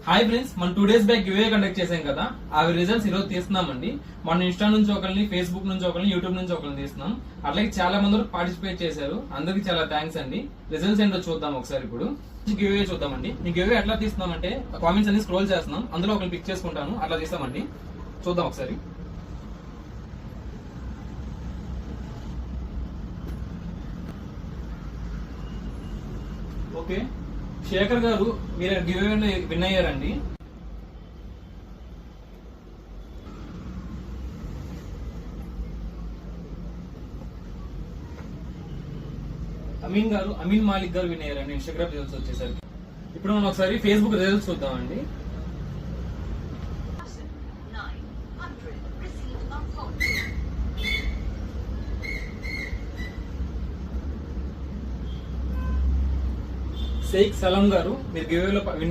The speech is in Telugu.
హాయ్ ఫ్రెండ్స్, మనం 2 days బ్యాక్ గివ్ కండక్ట్ చేసాం కదా, అవి రిజల్ట్స్ ఈరోజు తీస్తున్నామండి. మన ఇన్స్టా నుంచి ఒకరిని, ఫేస్బుక్ నుంచి ఒకరిని, యూట్యూబ్ నుంచి ఒకరిని తీస్తున్నాం. అట్లాగే చాలా మంది పార్టిసిపేట్ చేశారు, అందరికి చాలా థ్యాంక్స్ అండి. రిజల్ట్స్ ఏంటో చూద్దాం ఒకసారి. ఇప్పుడు గివ్ చూద్దామండి. ఈ గివ్ ఎట్లా తీస్తున్నామంటే కామెంట్స్ అన్ని స్క్రోల్ చేస్తున్నాం, అందులో ఒకరిని పిక్ చేసుకుంటాను, అట్లా తీస్తామండి. చూద్దాం ఒకసారి. ఓకే, శేఖర్ గారు మీరు గివ్ విన్ అయ్యారండి. అమీన్ మాలిక్ గారు విన్ అయ్యారండి ఇన్స్టాగ్రామ్ రిజల్ట్స్ వచ్చేసరికి. ఇప్పుడు మనం ఒకసారి ఫేస్బుక్ రిజల్ట్స్ చూద్దామండి. షేక్ సలాం గారు మీరు గివ్